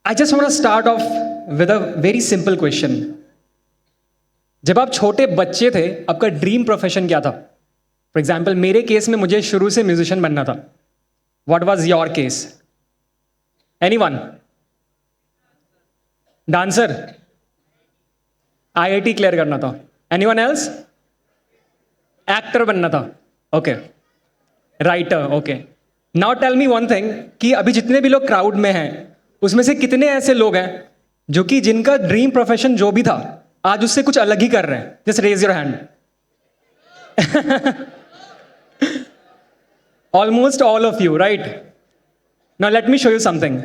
I just want to start off with a very simple question. जब आप छोटे बच्चे थे, आपका ड्रीम प्रोफेशन क्या था? फॉर एग्जाम्पल मेरे केस में मुझे शुरू से म्यूजिशियन बनना था. What was your case? Anyone? Dancer. IIT clear करना था. Anyone else? एक्टर बनना था. Okay. Writer. Okay. Now tell me one thing कि अभी जितने भी लोग क्राउड में हैं उसमें से कितने ऐसे लोग हैं जो कि जिनका ड्रीम प्रोफेशन जो भी था आज उससे कुछ अलग ही कर रहे हैं? Just raise your hand. Almost all of you, right? Now let me show you something.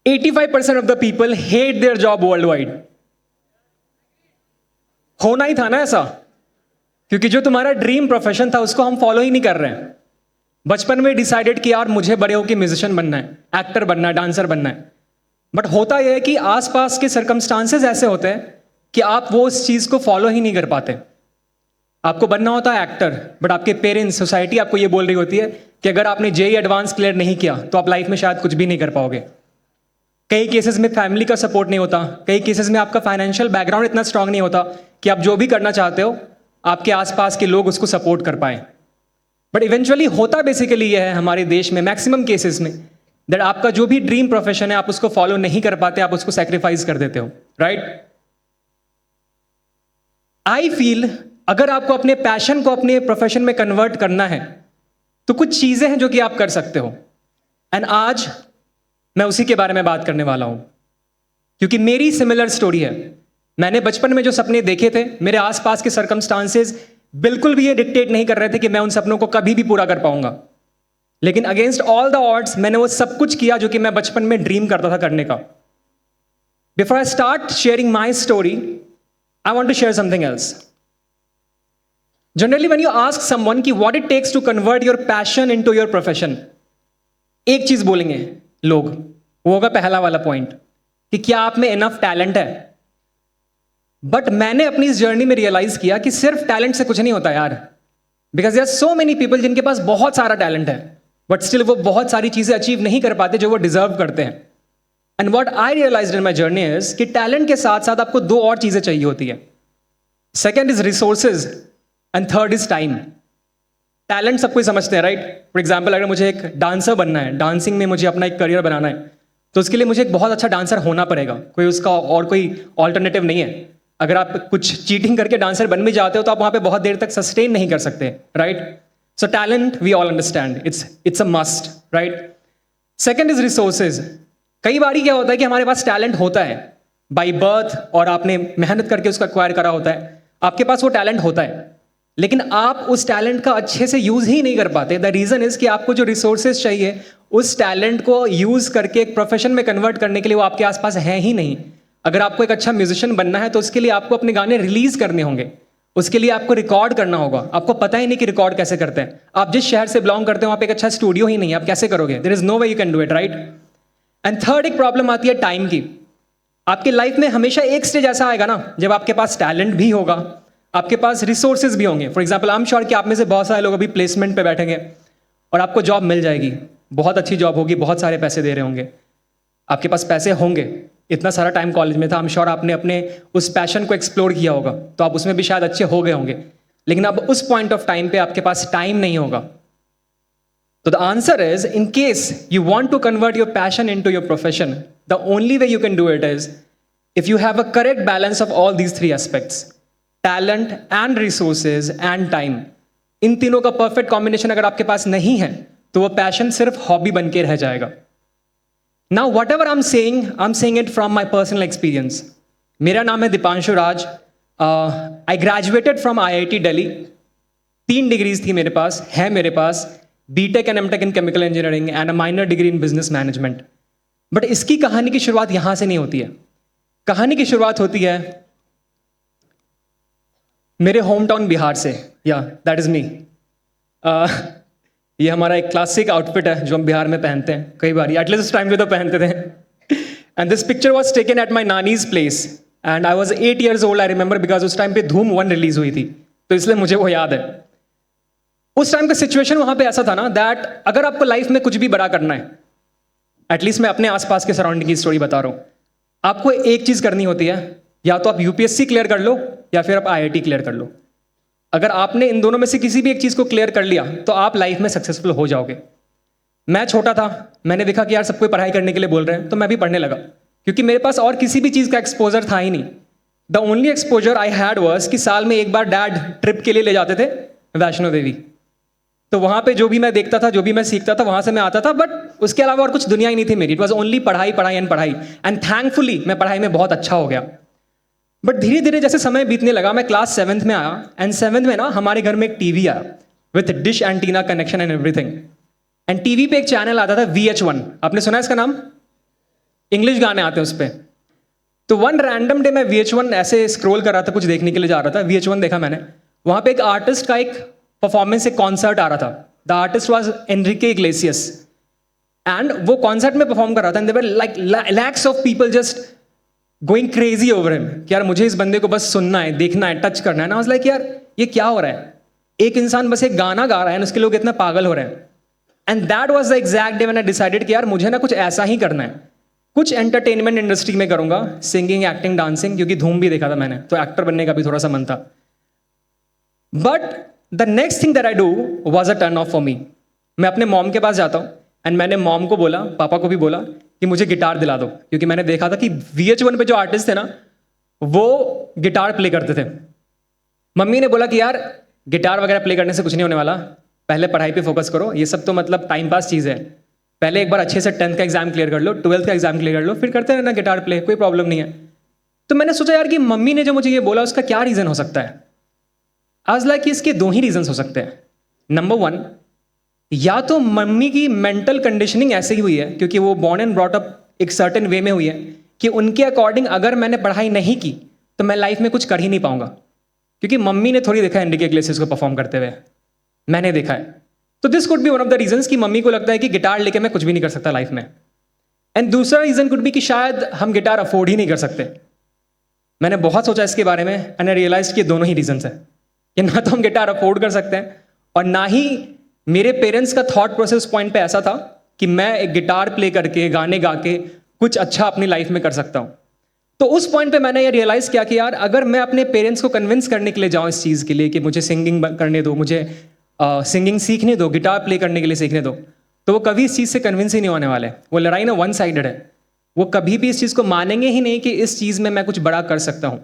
85% of the people hate their job worldwide. होना ही था ना ऐसा, क्योंकि जो तुम्हारा ड्रीम प्रोफेशन था उसको हम फॉलो ही नहीं कर रहे हैं. बचपन में डिसाइडेड कि यार मुझे बड़े होकर म्यूजिशियन बनना है, एक्टर बनना है, डांसर बनना है. बट होता यह है कि आसपास के सर्कमस्टांसेस ऐसे होते हैं कि आप वो उस चीज़ को फॉलो ही नहीं कर पाते. आपको बनना होता है एक्टर, बट आपके पेरेंट्स, सोसाइटी आपको ये बोल रही होती है कि अगर आपने जेईई एडवांस क्लियर नहीं किया तो आप लाइफ में शायद कुछ भी नहीं कर पाओगे. कई केसेस में फैमिली का सपोर्ट नहीं होता, कई केसेस में आपका फाइनेंशियल बैकग्राउंड इतना स्ट्रांग नहीं होता कि आप जो भी करना चाहते हो आपके आसपास के लोग उसको सपोर्ट कर पाए. बट इवेंचुअली होता बेसिकली यह है हमारे देश में मैक्सिमम केसेस में दैट आपका जो भी ड्रीम प्रोफेशन है आप उसको फॉलो नहीं कर पाते, आप उसको सैक्रिफाइस कर देते हो, राइट? आई फील अगर आपको अपने पैशन को अपने प्रोफेशन में कन्वर्ट करना है तो कुछ चीजें हैं जो कि आप कर सकते हो. एंड आज मैं उसी के बारे में बात करने वाला हूं, क्योंकि मेरी सिमिलर स्टोरी है. मैंने बचपन में जो सपने देखे थे, मेरे आसपास के सर्कमस्टांसेस बिल्कुल भी ये डिक्टेट नहीं कर रहे थे कि मैं उन सपनों को कभी भी पूरा कर पाऊंगा. लेकिन अगेंस्ट ऑल द ऑड्स मैंने वो सब कुछ किया जो कि मैं बचपन में ड्रीम करता था करने का. Before I start sharing my story, I want to share something else. Generally when you ask someone कि what it takes to convert your passion into your profession, एक चीज बोलेंगे लोग, वो होगा पहला वाला पॉइंट कि क्या आप में इनफ टैलेंट है. बट मैंने अपनी इस जर्नी में रियलाइज किया कि सिर्फ टैलेंट से कुछ नहीं होता यार. Because there are so many people जिनके पास बहुत सारा टैलेंट है बट स्टिल वो बहुत सारी चीजें अचीव नहीं कर पाते जो वो डिजर्व करते हैं. And what I realized in my journey is कि टैलेंट के साथ साथ आपको दो और चीजें चाहिए होती है. Second is resources and third is time. Talent सब कोई समझते हैं, राइट? फॉर एग्जाम्पल अगर मुझे एक डांसर बनना है, डांसिंग में मुझे अपना एक करियर बनाना है, तो उसके लिए मुझे एक बहुत अच्छा डांसर होना पड़ेगा. कोई उसका और कोई ऑल्टरनेटिव नहीं है. अगर आप कुछ चीटिंग करके डांसर बन भी जाते हो तो आप वहां पे बहुत देर तक सस्टेन नहीं कर सकते, right? So talent we all understand, it's a must, right? Second is resources. कई बार क्या होता है कि हमारे पास टैलेंट होता है बाई बर्थ और आपने मेहनत करके उसको एक्वायर करा होता है, आपके पास वो टैलेंट होता है, लेकिन आप उस टैलेंट का अच्छे से यूज ही नहीं कर पाते. द रीजन इज कि आपको जो रिसोर्सेज चाहिए उस टैलेंट को यूज करके एक प्रोफेशन में कन्वर्ट करने के लिए वो आपके आसपास है ही नहीं. अगर आपको एक अच्छा म्यूजिशियन बनना है तो उसके लिए आपको अपने गाने रिलीज करने होंगे, उसके लिए आपको रिकॉर्ड करना होगा. आपको पता ही नहीं कि रिकॉर्ड कैसे करते हैं. आप जिस शहर से बिलोंग करते हो वहां पे एक अच्छा स्टूडियो ही नहीं है, आप कैसे करोगे? There is no way you can do it, right? And third एक प्रॉब्लम आती है टाइम की. आपके लाइफ में हमेशा एक स्टेज ऐसा आएगा ना जब आपके पास टैलेंट भी होगा, आपके पास रिसोर्सेज भी होंगे. For example I am sure कि आप में से बहुत सारे लोग अभी प्लेसमेंट पे बैठेंगे और आपको जॉब मिल जाएगी, बहुत अच्छी जॉब होगी, बहुत सारे पैसे दे रहे होंगे, आपके पास पैसे होंगे, इतना सारा टाइम कॉलेज में था, आई एम श्योर आपने अपने उस पैशन को एक्सप्लोर किया होगा, तो आप उसमें भी शायद अच्छे हो गए होंगे. लेकिन अब उस पॉइंट ऑफ टाइम पे आपके पास टाइम नहीं होगा. तो the answer is, in case you want to convert your passion into your profession, the only way you can do it is if you have a correct balance of all these three aspects, talent and resources and time. इन तीनों का perfect combination अगर आपके पास नहीं है तो वो passion सिर्फ हॉबी बन के रह जाएगा. Now, whatever I'm saying it from my personal experience. मेरा नाम है दीपांशु राज. I graduated from IIT Delhi. 3 degrees थी मेरे पास, है मेरे पास BTech and MTech in Chemical Engineering and a minor degree in Business Management. But इसकी कहानी की शुरुआत यहां से नहीं होती है. कहानी की शुरुआत होती है मेरे होम टाउन बिहार से. या दैट इज मी. ये हमारा एक क्लासिक आउटफिट है जो हम बिहार में पहनते हैं कई बार, एटलीस्ट उस टाइम पे तो पहनते थे. And this picture was taken at my nannies place and I was 8 years old. I remember because उस टाइम पे धूम 1 रिलीज हुई थी, तो इसलिए मुझे वो याद है. उस टाइम का सिचुएशन वहां पे ऐसा था ना दैट अगर आपको लाइफ में कुछ भी बड़ा करना है एटलीस्ट मैं अपने आसपास के सराउंडिंग की स्टोरी बता रहा हूँ। आपको एक चीज़ करनी होती है, या तो आप यूपीएससी क्लियर कर लो या फिर आप आईआईटी क्लियर कर लो। अगर आपने इन दोनों में से किसी भी एक चीज़ को क्लियर कर लिया तो आप लाइफ में सक्सेसफुल हो जाओगे। मैं छोटा था, मैंने देखा कि यार सब कोई पढ़ाई करने के लिए बोल रहे हैं, तो मैं भी पढ़ने लगा, क्योंकि मेरे पास और किसी भी चीज़ का एक्सपोजर था ही नहीं। The only exposure I had was कि साल में एक बार डैड ट्रिप के लिए ले जाते थे वैष्णो देवी, तो वहाँ पे जो भी मैं देखता था, जो भी मैं सीखता था, वहाँ से मैं आता था, बट उसके अलावा और कुछ दुनिया ही नहीं थी मेरी। इट वॉज ओनली पढ़ाई पढ़ाई एंड पढ़ाई, एंड थैंकफुली मैं पढ़ाई में बहुत अच्छा हो गया। बट धीरे धीरे जैसे समय बीतने लगा, मैं क्लास 7th में आया, एंड 7th में ना हमारे घर में एक टीवी आया with dish antenna connection and everything. And TV पे एक चैनल आता था VH1, आपने सुना है इसका नाम? इंग्लिश गाने आते हैं उस पर। तो वन रैंडम डे मैं VH1 ऐसे स्क्रॉल कर रहा था, कुछ देखने के लिए जा रहा था, VH1 देखा मैंने, वहाँ पे एक आर्टिस्ट का एक परफॉर्मेंस, एक कॉन्सर्ट आ रहा था। The artist was Enrique Iglesias, and वो कॉन्सर्ट में परफॉर्म कर रहा था, and there were like lakhs of people just going crazy over him कि यार मुझे इस बंदे को बस सुनना है, देखना है, टच करना है ना। आई वाज लाइक यार ये क्या हो रहा है, एक इंसान बस एक गाना गा रहा है, उसके लोग इतना पागल हो रहे हैं। And that was the exact day when I decided कि यार मुझे ना कुछ ऐसा ही करना है, कुछ एंटरटेनमेंट इंडस्ट्री में करूंगा, सिंगिंग, एक्टिंग, डांसिंग, क्योंकि धूम भी देखा था मैंने, तो एक्टर बनने का भी थोड़ा सा मन था। But the next thing that I do was a turn off for me. मैं अपने मॉम के पास जाता हूँ, एंड मैंने मॉम को बोला, पापा को भी बोला कि मुझे गिटार दिला दो, क्योंकि मैंने देखा था कि VH1 पे जो आर्टिस्ट थे ना वो गिटार प्ले करते थे। मम्मी ने बोला कि यार गिटार वगैरह प्ले करने से कुछ नहीं होने वाला, पहले पढ़ाई पे फोकस करो, ये सब तो मतलब टाइम पास चीज़ है, पहले एक बार अच्छे से 10th का एग्जाम क्लियर कर लो, 12th का एग्जाम क्लियर कर लो, फिर करते रहना गिटार प्ले, कोई प्रॉब्लम नहीं है। तो मैंने सोचा यार कि मम्मी ने जो मुझे ये बोला उसका क्या रीज़न हो सकता है। आज लाइक इसके दो ही रीजन हो सकते हैं। नंबर 1, या तो मम्मी की मेंटल कंडीशनिंग ऐसे ही हुई है, क्योंकि वो बॉर्न एंड ब्रॉट अप एक सर्टेन वे में हुई है कि उनके अकॉर्डिंग अगर मैंने पढ़ाई नहीं की तो मैं लाइफ में कुछ कर ही नहीं पाऊंगा, क्योंकि मम्मी ने थोड़ी देखा है एनरिके इग्लेसियस को परफॉर्म करते हुए, मैंने देखा है। तो this could be one of the reasons कि मम्मी को लगता है कि गिटार लेके मैं कुछ भी नहीं कर सकता लाइफ में। एंड दूसरा रीजन कुड बी कि शायद हम गिटार अफोर्ड ही नहीं कर सकते। मैंने बहुत सोचा इसके बारे में, एंड आई रियलाइज कि दोनों ही रीजंस है कि ना तो हम गिटार अफोर्ड कर सकते हैं, और ना ही मेरे पेरेंट्स का थॉट प्रोसेस पॉइंट पे ऐसा था कि मैं एक गिटार प्ले करके, गाने गा के कुछ अच्छा अपनी लाइफ में कर सकता हूँ। तो उस पॉइंट पे मैंने ये रियलाइज़ किया कि यार अगर मैं अपने पेरेंट्स को कन्विंस करने के लिए जाऊँ इस चीज़ के लिए कि मुझे सिंगिंग करने दो, मुझे सिंगिंग सीखने दो, गिटार प्ले करने के लिए सीखने दो, तो वो कभी इस चीज़ से कन्विंस ही नहीं होने वाले। वो लड़ाई ना वन साइडेड है, वो कभी भी इस चीज़ को मानेंगे ही नहीं कि इस चीज़ में मैं कुछ बड़ा कर सकता हूँ।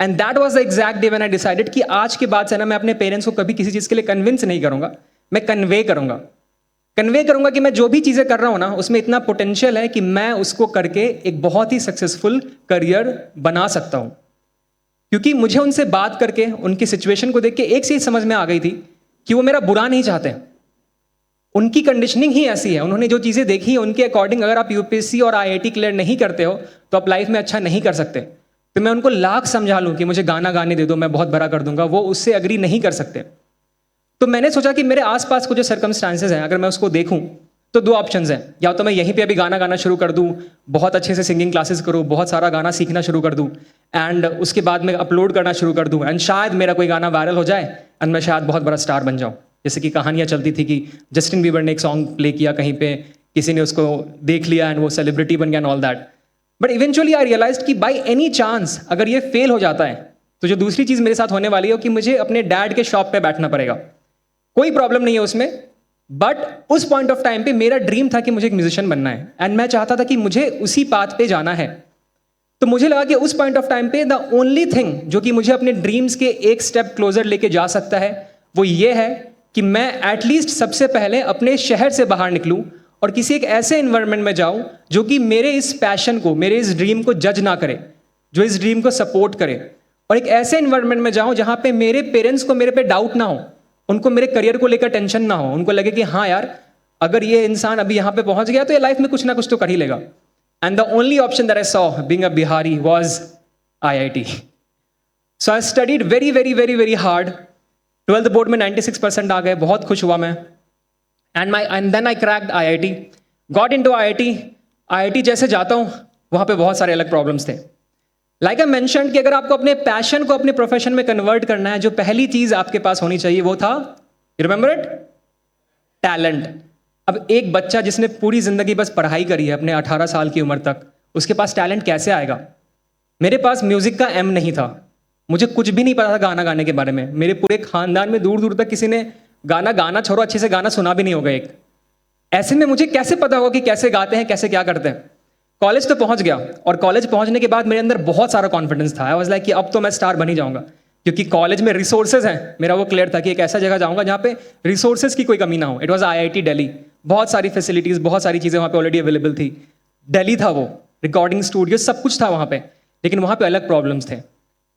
And that was the exact day when I decided कि आज के बाद से ना मैं अपने पेरेंट्स को कभी किसी चीज़ के लिए कन्विंस नहीं करूँगा, मैं कन्वे करूँगा कि मैं जो भी चीज़ें कर रहा हूँ ना उसमें इतना पोटेंशियल है कि मैं उसको करके एक बहुत ही सक्सेसफुल करियर बना सकता हूँ। क्योंकि मुझे उनसे बात करके, उनकी सिचुएशन को देख के एक चीज़ समझ में आ गई थी कि वो मेरा बुरा नहीं चाहते, उनकी कंडीशनिंग ही ऐसी है, उन्होंने जो चीज़ें देखी है उनके अकॉर्डिंग अगर आप यूपीएससी और आईआईटी क्लियर नहीं करते हो तो आप लाइफ में अच्छा नहीं कर सकते। तो मैं उनको लाख समझा लूँ कि मुझे गाना गाने दे दो, मैं बहुत बड़ा कर दूंगा, वो उससे अग्री नहीं कर सकते। तो मैंने सोचा कि मेरे आसपास को जो सर्कमस्टांसेस हैं अगर मैं उसको देखूं तो दो ऑप्शंस हैं, या तो मैं यहीं पे अभी गाना गाना शुरू कर दूं, बहुत अच्छे से सिंगिंग क्लासेस करूं, बहुत सारा गाना सीखना शुरू कर दूं, एंड उसके बाद मैं अपलोड करना शुरू कर दूं, एंड शायद मेरा कोई गाना वायरल हो जाए एंड मैं शायद बहुत बड़ा स्टार बन जाऊं। जैसे कि कहानियाँ चलती थी कि जस्टिन बीबर ने एक सॉन्ग प्ले किया कहीं पे, किसी ने उसको देख लिया एंड वो सेलिब्रिटी बन गया and all that. But eventually I realized कि बाई एनी चांस अगर ये फेल हो जाता है तो जो दूसरी चीज़ मेरे साथ होने वाली है कि मुझे अपने डैड के शॉप पे बैठना पड़ेगा। कोई प्रॉब्लम नहीं है उसमें, बट उस पॉइंट ऑफ टाइम पे मेरा ड्रीम था कि मुझे एक म्यूजिशियन बनना है, एंड मैं चाहता था कि मुझे उसी पाथ पे जाना है। तो मुझे लगा कि उस पॉइंट ऑफ टाइम पे द ओनली थिंग जो कि मुझे अपने ड्रीम्स के एक स्टेप क्लोजर लेके जा सकता है वो ये है कि मैं एटलीस्ट सबसे पहले अपने शहर से बाहर निकलूं और किसी एक ऐसे इन्वायरमेंट में जाऊं जो कि मेरे इस पैशन को, मेरे इस ड्रीम को जज ना करे, जो इस ड्रीम को सपोर्ट करे, और एक ऐसे इन्वायरमेंट में जाऊं जहां पे मेरे पेरेंट्स को मेरे पे डाउट ना हो, उनको मेरे करियर को लेकर टेंशन ना हो, उनको लगे कि हाँ यार अगर ये इंसान अभी यहाँ पे पहुंच गया तो ये लाइफ में कुछ ना कुछ तो कर ही लेगा। And the only option that I saw being a Bihari was IIT. So I studied very very very very hard. 12th board में 96% आ गए, बहुत खुश हुआ मैं, and then I cracked IIT, got into IIT. IIT जैसे जाता हूँ वहाँ पे बहुत सारे अलग प्रॉब्लम्स थे। लाइक आई मेंशन्ड कि अगर आपको अपने पैशन को अपने प्रोफेशन में कन्वर्ट करना है, जो पहली चीज आपके पास होनी चाहिए वो था, यू रिमेंबर इट, टैलेंट। अब एक बच्चा जिसने पूरी ज़िंदगी बस पढ़ाई करी है अपने 18 साल की उम्र तक, उसके पास टैलेंट कैसे आएगा? मेरे पास म्यूज़िक का एम नहीं था, मुझे कुछ भी नहीं पता था गाना गाने के बारे में। मेरे पूरे खानदान में दूर दूर तक किसी ने गाना छोड़ो, अच्छे से गाना सुना भी नहीं होगा एक। ऐसे में मुझे कैसे पता होगा कि कैसे गाते हैं, कैसे क्या करते हैं? कॉलेज तो पहुंच गया, और कॉलेज पहुंचने के बाद मेरे अंदर बहुत सारा कॉन्फिडेंस था। आई वाज लाइक कि अब तो मैं स्टार बन ही जाऊंगा, क्योंकि कॉलेज में रिसोर्सेज हैं। मेरा वो क्लियर था कि एक ऐसा जगह जाऊंगा जहाँ पे रिसोर्सेज की कोई कमी ना हो। इट वॉज IIT दिल्ली, बहुत सारी फैसिलिटीज़, बहुत सारी चीज़ें वहाँ पे ऑलरेडी अवेलेबल थी। दिल्ली था वो, रिकॉर्डिंग स्टूडियो सब कुछ था वहाँ पे, लेकिन वहाँ पे अलग प्रॉब्लम्स थे।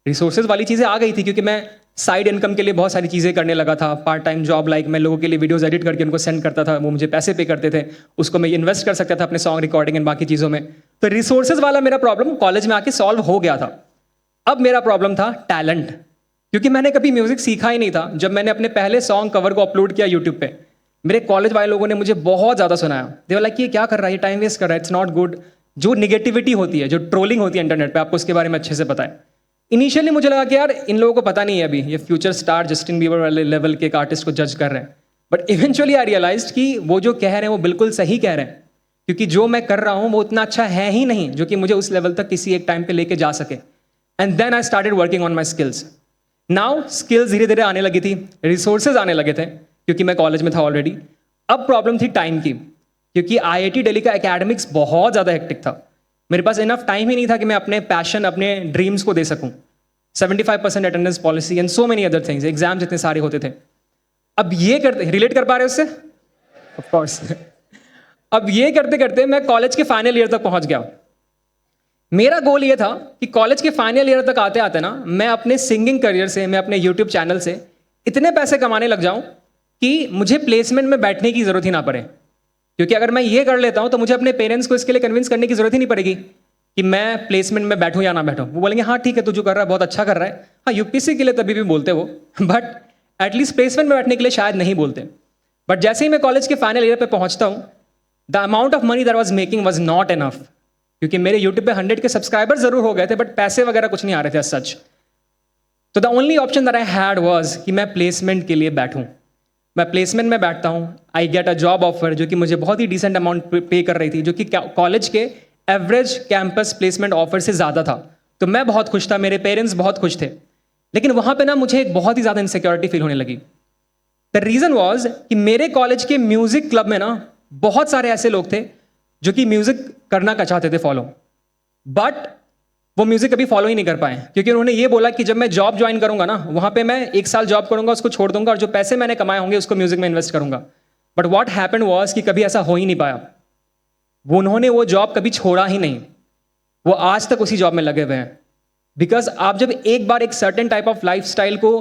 रिसोर्सेज वाली चीज़ें आ गई थी क्योंकि मैं साइड इनकम के लिए बहुत सारी चीज़ें करने लगा था। पार्ट टाइम जॉब, लाइक मैं लोगों के लिए वीडियोस एडिट करके उनको सेंड करता था, वो मुझे पैसे पे करते थे, उसको मैं इन्वेस्ट कर सकता था अपने सॉन्ग रिकॉर्डिंग एंड बाकी चीज़ों में। तो रिसोर्सेज वाला मेरा प्रॉब्लम कॉलेज में आके सॉल्व हो गया था। अब मेरा प्रॉब्लम था टैलेंट, क्योंकि मैंने कभी म्यूजिक सीखा ही नहीं था। जब मैंने अपने पहले सॉन्ग कवर को अपलोड किया यूट्यूब पे, मेरे कॉलेज वाले लोगों ने मुझे बहुत ज़्यादा सुनाया। दे वर लाइक कि ये क्या कर रहा है, ये टाइम वेस्ट कर रहा है, इट्स नॉट गुड। जो निगेटिविटी होती है, जो ट्रोलिंग होती है इंटरनेट पे, आपको उसके बारे में अच्छे से पता है। इनिशियली मुझे लगा कि यार इन लोगों को पता नहीं है अभी, ये फ्यूचर स्टार जस्टिन बीबर वाले लेवल के एक आर्टिस्ट को जज कर रहे हैं। बट इवेंचुअली आई रियलाइज्ड कि वो जो कह रहे हैं वो बिल्कुल सही कह रहे हैं, क्योंकि जो मैं कर रहा हूँ वो उतना अच्छा है ही नहीं जो कि मुझे उस लेवल तक किसी एक टाइम पे लेके जा सके। And then I started working on my skills. Now skills धीरे धीरे आने लगी थी, रिसोर्सेज आने लगे थे, क्योंकि मैं कॉलेज में था ऑलरेडी। अब प्रॉब्लम थी टाइम की, क्योंकि IIT दिल्ली का एकेडमिक्स बहुत ज़्यादा हेक्टिक था। मेरे पास इनफ टाइम ही नहीं था कि मैं अपने पैशन, अपने ड्रीम्स को दे सकूं। 75% attendance policy and so many other things, exams इतने सारे होते थे। अब ये करते, रिलेट कर पा रहे हो उससे? Of course. अब ये करते करते मैं कॉलेज के फाइनल ईयर तक पहुंच गया। मेरा गोल ये था कि कॉलेज के फाइनल ईयर तक आते आते ना मैं अपने सिंगिंग करियर से, मैं अपने यूट्यूब चैनल से इतने पैसे कमाने लग जाऊं कि मुझे प्लेसमेंट में बैठने की जरूरत ही ना पड़े। क्योंकि अगर मैं ये कर लेता हूं तो मुझे अपने पेरेंट्स को इसके लिए कन्विंस करने की जरूरत ही नहीं पड़ेगी कि मैं प्लेसमेंट में बैठूं या ना बैठूं। वो बोलेंगे हाँ ठीक है, तू जो कर रहा है बहुत अच्छा कर रहा है। हाँ, यूपीएससी के लिए तभी भी बोलते वो, बट एटलीस्ट प्लेसमेंट में बैठने के लिए शायद नहीं बोलते। बट जैसे ही मैं कॉलेज के फाइनल ईयर पे पहुंचता हूं, the amount of money that was making was not enough, क्योंकि मेरे यूट्यूब पे 100 के सब्सक्राइबर जरूर हो गए थे, बट पैसे वगैरह कुछ नहीं आ रहे थे सच। तो the only option that I had was कि मैं प्लेसमेंट के लिए बैठूं। मैं प्लेसमेंट में बैठता हूं, I get a job offer जो कि मुझे बहुत ही डिसेंट अमाउंट पे कर रही थी, जो कि कॉलेज के एवरेज कैंपस प्लेसमेंट ऑफर से ज़्यादा था। तो मैं बहुत खुश था, मेरे पेरेंट्स बहुत खुश थे। लेकिन वहाँ पे ना मुझे एक बहुत ही ज़्यादा इनसिक्योरिटी फील होने लगी। द रीज़न वॉज कि मेरे कॉलेज के म्यूज़िक क्लब में ना बहुत सारे ऐसे लोग थे जो कि म्यूज़िक करना का चाहते थे फॉलो, बट वो म्यूज़िक कभी फॉलो ही नहीं कर पाए, क्योंकि उन्होंने ये बोला कि जब मैं जॉब ज्वाइन करूंगा ना, वहाँ पे मैं 1 साल जॉब करूंगा, उसको छोड़ दूंगा, और जो पैसे मैंने कमाए होंगे उसको म्यूज़िक में इन्वेस्ट करूंगा। बट वॉट हैपेंड वॉज कि कभी ऐसा हो ही नहीं पाया। उन्होंने वो जॉब कभी छोड़ा ही नहीं, वो आज तक उसी जॉब में लगे हुए हैं। बिकॉज आप जब एक बार एक certain type of life style को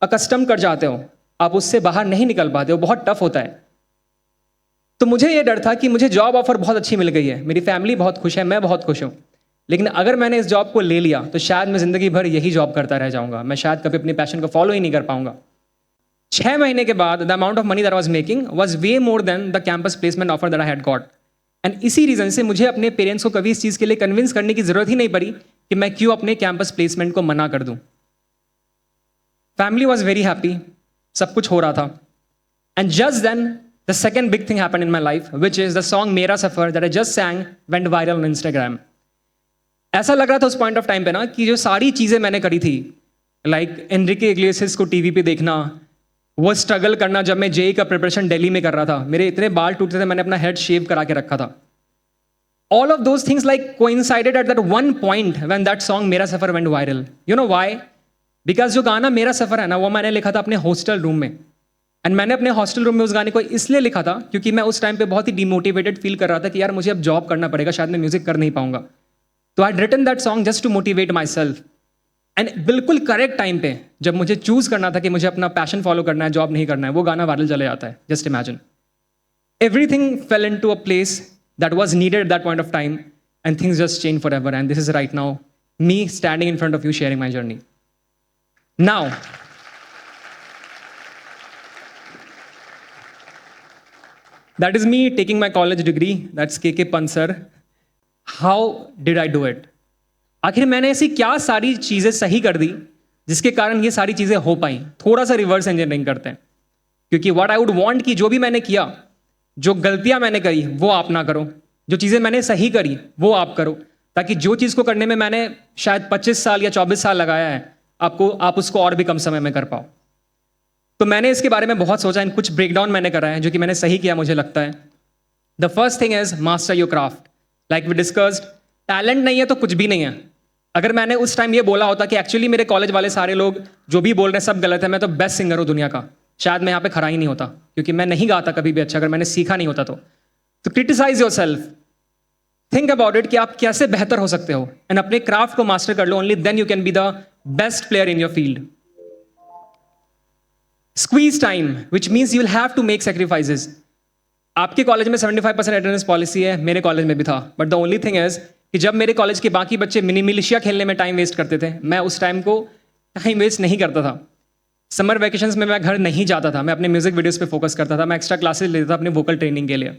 अकस्टम कर जाते हो, आप उससे बाहर नहीं निकल पाते हो, बहुत टफ होता है। तो मुझे ये डर था कि मुझे जॉब ऑफर बहुत अच्छी मिल गई है, मेरी फैमिली बहुत खुश है, मैं बहुत खुश हूँ, लेकिन अगर मैंने इस जॉब को ले लिया तो शायद मैं जिंदगी भर यही जॉब करता रह जाऊंगा, मैं शायद कभी अपने पैशन को फॉलो ही नहीं कर पाऊंगा। 6 महीने के बाद the amount of money that was making was way more than the campus placement offer that I had got. And इसी रीजन से मुझे अपने पेरेंट्स को कभी इस चीज़ के लिए कन्विंस करने की जरूरत ही नहीं पड़ी कि मैं क्यों अपने कैंपस प्लेसमेंट को मना कर दूं। फैमिली वॉज वेरी हैप्पी, सब कुछ हो रहा था। And just then the second big thing happened in my life, which is the song मेरा सफर that I just sang went viral on Instagram. ऐसा लग रहा था उस पॉइंट ऑफ टाइम पे ना कि जो सारी चीज़ें मैंने करी थी, लाइक एनरिके इग्लेसियस को टीवी पे देखना, वो स्ट्रगल करना जब मैं जेई का प्रिपरेशन दिल्ली में कर रहा था, मेरे इतने बाल टूटते थे, मैंने अपना हेड शेव करा के रखा था। All of those things like coincided at that one point when that song मेरा सफर went viral. You know why? Because जो गाना मेरा सफर है ना, वो मैंने लिखा था अपने हॉस्टल रूम में। एंड मैंने अपने हॉस्टल रूम में उस गाने को इसलिए लिखा था क्योंकि मैं उस टाइम पे बहुत ही डिमोटिवेटेड फील कर रहा था कि यार मुझे अब जॉब करना पड़ेगा, शायद मैं म्यूजिक कर नहीं पाऊंगा। तो I written that song just to motivate myself. And बिल्कुल करेक्ट टाइम पे जब मुझे चूज करना था कि मुझे अपना पैशन फॉलो करना है, जॉब नहीं करना है, वो गाना वायरल चले जाता है। Just imagine, everything fell into a place that was needed at that point of time, and things just change forever. And this is right now me standing in front of you sharing my journey now. That is me taking my college degree. That's KK Pansar. How did I do it? आखिर मैंने ऐसी क्या सारी चीज़ें सही कर दी जिसके कारण ये सारी चीज़ें हो पाई? थोड़ा सा रिवर्स इंजीनियरिंग करते हैं, क्योंकि व्हाट आई वुड वांट कि जो भी मैंने किया जो गलतियां मैंने करी वो आप ना करो, जो चीज़ें मैंने सही करी वो आप करो, ताकि जो चीज़ को करने में मैंने शायद 25 साल या 24 साल लगाया है आप उसको और भी कम समय में कर पाओ। तो मैंने इसके बारे में बहुत सोचा, इन कुछ ब्रेकडाउन मैंने करा है जो कि मैंने सही किया मुझे लगता है। The first thing is master your craft. Like we discussed, talent नहीं है तो कुछ भी नहीं है। अगर मैंने उस टाइम ये बोला होता कि एक्चुअली मेरे कॉलेज वाले सारे लोग जो भी बोल रहे हैं सब गलत है, मैं तो बेस्ट सिंगर हूँ दुनिया का, शायद मैं यहाँ पे खड़ा ही नहीं होता, क्योंकि मैं नहीं गाता कभी भी अच्छा अगर मैंने सीखा नहीं होता तो criticize yourself, think about it कि आप कैसे बेहतर हो सकते हो, एंड अपने क्राफ्ट को मास्टर कर लो। Only then you can be the best player in your field. Squeeze time, which means you will have to make sacrifices. आपके कॉलेज में 75% अटेंडेंस पॉलिसी है, मेरे कॉलेज में भी था, but the only thing is कि जब मेरे कॉलेज के बाकी बच्चे मिनी मिलिशिया खेलने में टाइम वेस्ट करते थे, मैं उस टाइम को टाइम वेस्ट नहीं करता था। समर वैकेशंस में मैं घर नहीं जाता था, मैं अपने म्यूजिक वीडियोस पे फोकस करता था, मैं एक्स्ट्रा क्लासेस लेता था अपने वोकल ट्रेनिंग के लिए।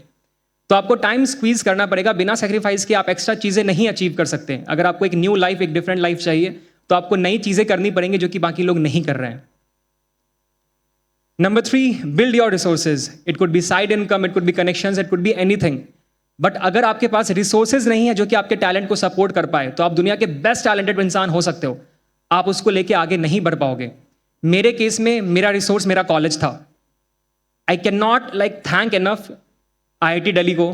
तो आपको टाइम स्क्वीज करना पड़ेगा, बिना सेक्रीफाइस के आप एक्स्ट्रा चीज़ें नहीं अचीव कर सकते। अगर आपको एक न्यू लाइफ, एक डिफरेंट लाइफ चाहिए, तो आपको नई चीज़ें करनी पड़ेंगी जो कि बाकी लोग नहीं कर रहे हैं। Number 3, build your resources. It could be side income, it could be connections, it could be anything. But अगर आपके पास रिसोर्सेज नहीं है जो कि आपके टैलेंट को सपोर्ट कर पाए, तो आप दुनिया के बेस्ट टैलेंटेड इंसान हो सकते हो, आप उसको लेके आगे नहीं बढ़ पाओगे। मेरे केस में मेरा रिसोर्स मेरा कॉलेज था। I can not thank enough IIT Delhi को,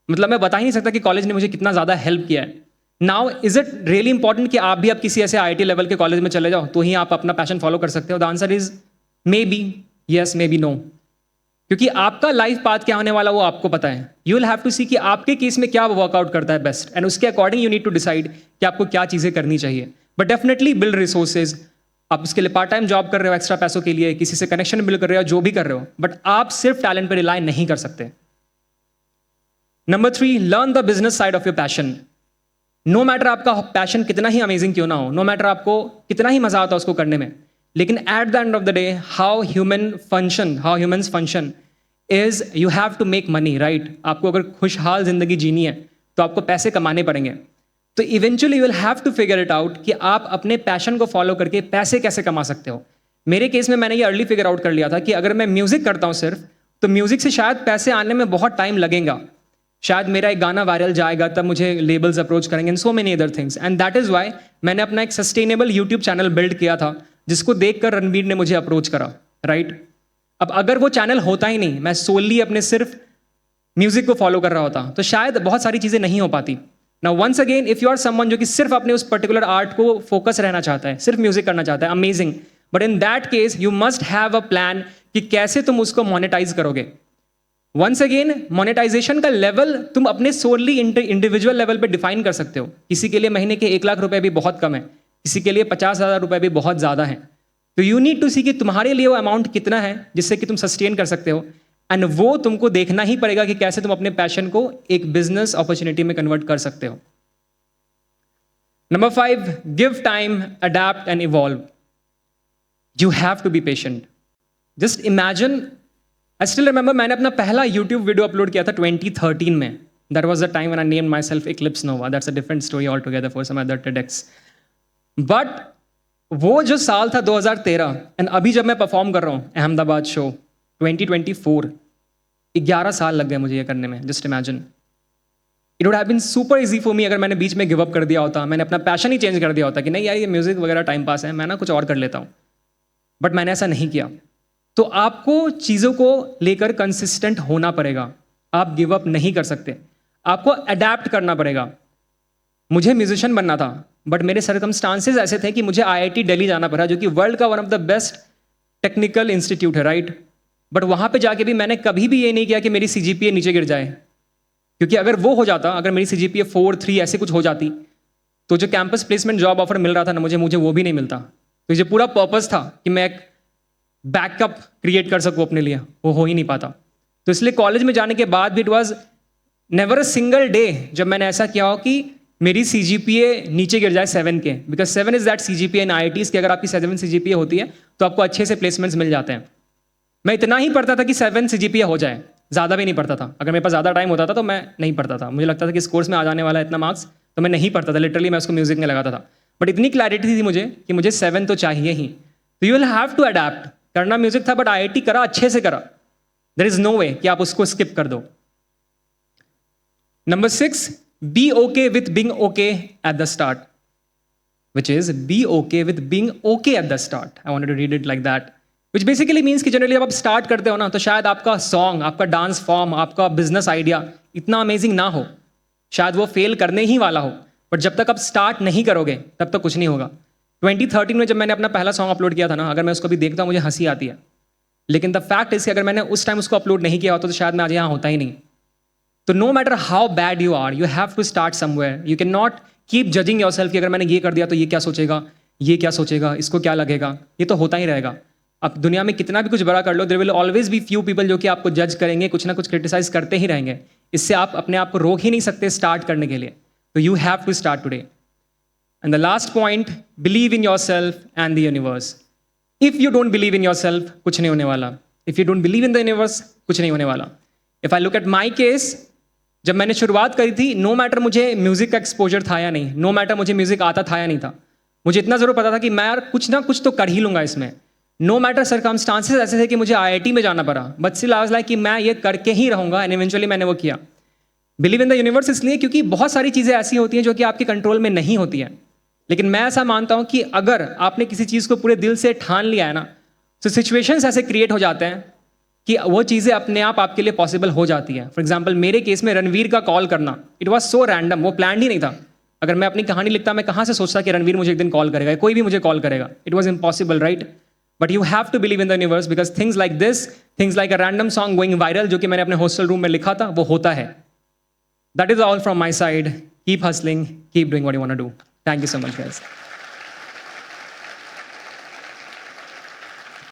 मतलब मैं बता ही नहीं सकता कि कॉलेज ने मुझे कितना ज़्यादा हेल्प किया है। Now is it really important कि आप भी अब किसी ऐसे IIT लेवल के कॉलेज में चले जाओ तो ही आप अपना पैशन फॉलो कर सकते हो? The answer is maybe yes, maybe no, क्योंकि आपका लाइफ पाथ क्या होने वाला वो आपको पता है। You will have to see कि आपके केस में क्या वर्कआउट करता है बेस्ट, एंड उसके according you need to decide कि आपको क्या चीज़ें करनी चाहिए। But definitely build resources. आप उसके लिए पार्ट टाइम जॉब कर रहे हो एक्स्ट्रा पैसों के लिए, किसी से कनेक्शन बिल्ड कर रहे हो, जो भी कर रहे हो, बट आप सिर्फ टैलेंट पर रिलाई नहीं कर सकते। Number 3, learn the business side of your passion. No matter आपका पैशन कितना ही अमेजिंग क्यों ना हो, नो मैटर आपको कितना ही मजा आता है उसको करने में, लेकिन at the end of the day how humans function is you have to make money, right? आपको अगर खुशहाल जिंदगी जीनी है तो आपको पैसे कमाने पड़ेंगे। तो eventually you will have to figure it out कि आप अपने पैशन को फॉलो करके पैसे कैसे कमा सकते हो। मेरे केस में मैंने ये अर्ली फिगर आउट कर लिया था कि अगर मैं म्यूजिक करता हूँ सिर्फ, तो म्यूजिक से शायद पैसे आने में बहुत टाइम लगेगा, शायद मेरा एक गाना वायरल जाएगा, तब मुझे लेबल्स अप्रोच करेंगे and so many other things, and that is why मैंने अपना एक सस्टेनेबल यूट्यूब चैनल बिल्ड किया था, जिसको देखकर रणवीर ने मुझे अप्रोच करा, राइट? अब अगर वो चैनल होता ही नहीं, मैं सोली अपने सिर्फ म्यूजिक को फॉलो कर रहा होता, तो शायद बहुत सारी चीज़ें नहीं हो पाती। Now once again, if you are someone जो कि सिर्फ अपने उस पर्टिकुलर आर्ट को फोकस रहना चाहता है, सिर्फ म्यूजिक करना चाहता है, amazing, but in that case you must have a plan कि कैसे तुम उसको मोनेटाइज करोगे। वंस अगेन, मोनेटाइजेशन का लेवल तुम अपने सोली इंडिविजुअल लेवल पे डिफाइन कर सकते हो। किसी के लिए महीने के 1 लाख रुपए भी बहुत कम है, किसी के लिए 50,000 रुपए भी बहुत ज़्यादा है। तो यू नीड टू सी कि तुम्हारे लिए वो अमाउंट कितना है जिससे कि तुम सस्टेन कर सकते हो, एंड वो तुमको देखना ही पड़ेगा कि कैसे तुम अपने पैशन को एक बिजनेस अपॉर्चुनिटी में कन्वर्ट कर सकते हो। Number 5, give time, adapt and evolve. You have to be patient. Just imagine, I still remember मैंने अपना पहला यूट्यूब वीडियो अपलोड किया था 2013 में। That was the time when I named myself Eclipse Nova. That's a different story altogether for some other TEDx। But वो जो साल था 2013, एंड अभी जब मैं परफॉर्म कर रहा हूँ अहमदाबाद शो 2024, 11 साल लग गए मुझे ये करने में। Just imagine, it would have been super easy for me अगर मैंने बीच में गिव अप कर दिया होता, मैंने अपना पैशन ही चेंज कर दिया होता कि नहीं यार ये म्यूजिक वगैरह टाइम पास है, मैं ना कुछ और कर लेता हूँ, बट मैंने ऐसा नहीं किया। तो आपको चीज़ों को लेकर कंसिस्टेंट होना पड़ेगा, आप गिव अप नहीं कर सकते, आपको अडेप्ट करना पड़ेगा। मुझे म्यूजिशियन बनना था, बट मेरे सर्कमस्टांसेस ऐसे थे कि मुझे IIT दिल्ली जाना पड़ा, जो कि वर्ल्ड का one of the best technical institute है, राइट? बट वहाँ पे जाके भी मैंने कभी भी ये नहीं किया कि मेरी CGPA नीचे गिर जाए, क्योंकि अगर वो हो जाता, अगर मेरी CGPA 4, 3 ऐसे कुछ हो जाती, तो जो कैंपस प्लेसमेंट जॉब ऑफर मिल रहा था ना मुझे वो भी नहीं मिलता। तो ये पूरा पर्पस था कि मैं एक बैकअप क्रिएट कर सकूँ अपने लिए, वो हो ही नहीं पाता। तो इसलिए कॉलेज में जाने के बाद भी it was never a single day जब मैंने ऐसा किया हो कि मेरी CGPA नीचे गिर जाए 7 के, because 7 is that CGPA in IITs कि अगर आपकी 7 CGPA होती है तो आपको अच्छे से प्लेसमेंट्स मिल जाते हैं। मैं इतना ही पढ़ता था कि 7 CGPA हो जाए, ज़्यादा भी नहीं पढ़ता था। अगर मेरे पास ज़्यादा टाइम होता था तो मैं नहीं पढ़ता था, मुझे लगता था कि इस कोर्स में आ जाने वाला है इतना मार्क्स, तो मैं नहीं पढ़ता था, लिटरली मैं उसको म्यूजिक में लगाता था। बट इतनी क्लैरिटी थी मुझे कि मुझे 7 तो चाहिए ही। तो you will have to adapt. करना म्यूजिक था बट IIT करा, अच्छे से करा, देयर इज नो वे कि आप उसको स्किप कर दो. Number 6, be okay with being okay at the start, which is be okay with being okay at the start. I wanted to read it like that, which basically means कि generally जब आप start करते हो ना तो शायद आपका song, आपका डांस फॉर्म, आपका बिजनेस आइडिया इतना अमेजिंग ना हो, शायद वो फेल करने ही वाला हो, बट जब तक आप स्टार्ट नहीं करोगे तब तक कुछ नहीं होगा. 2013 में जब मैंने अपना पहला सॉन्ग अपलोड किया था ना, अगर मैं उसको भी देखता हूँ मुझे हंसी आती है, लेकिन द फैक्ट इज कि अगर मैंने उस टाइम उसको अपलोड नहीं किया होता तो शायद मैं आज यहाँ होता ही नहीं. तो no matter how bad you are, you have to start somewhere. You can not keep judging yourself कि अगर मैंने ये कर दिया तो ये क्या सोचेगा, ये क्या सोचेगा, इसको क्या लगेगा. ये तो होता ही रहेगा. आप दुनिया में कितना भी कुछ बड़ा कर लो, there will always be few people जो कि आपको जज करेंगे, कुछ ना कुछ क्रिटिसाइज करते ही रहेंगे. इससे आप अपने आप को रोक ही नहीं सकते स्टार्ट करने के लिए. तो you have to start today. And the last point, believe in yourself and the universe. If you don't believe in yourself, कुछ नहीं होने वाला. If you don't believe in the universe, कुछ नहीं होने वाला. If I look at my case, जब मैंने शुरुआत करी थी, नो मैटर मुझे म्यूजिक का एक्सपोजर था या नहीं, नो मैटर मुझे म्यूजिक आता था या नहीं था, मुझे इतना जरूर पता था कि मैं यार कुछ ना कुछ तो कर ही लूंगा इसमें. नो मैटर सर्कमस्टांसेस ऐसे थे कि मुझे IIT में जाना पड़ा, but still I was like कि मैं ये करके ही रहूंगा. एंड इवेंचुअली मैंने वो किया. बिलीव इन द यूनिवर्स इसलिए क्योंकि बहुत सारी चीज़ें ऐसी होती हैं जो कि आपके कंट्रोल में नहीं होती हैं, लेकिन मैं ऐसा मानता हूँ कि अगर आपने किसी चीज़ को पूरे दिल से ठान लिया है ना, तो सिचुएशंस ऐसे क्रिएट हो जाते हैं कि वो चीज़ें अपने आप आपके लिए पॉसिबल हो जाती है. फॉर एग्जाम्पल मेरे केस में रणवीर का कॉल करना, इट वॉज सो रैंडम, वो प्लान ही नहीं था. अगर मैं अपनी कहानी लिखता, मैं कहाँ से सोचता कि रणवीर मुझे एक दिन कॉल करेगा, कोई भी मुझे कॉल करेगा. It was impossible, right? But you have to believe in the universe, because things like this, things like a random song going viral जो कि मैंने अपने हॉस्टल रूम में लिखा था, वो होता है. That is all from my side. Keep hustling, keep doing what you want to do. Thank you so much guys.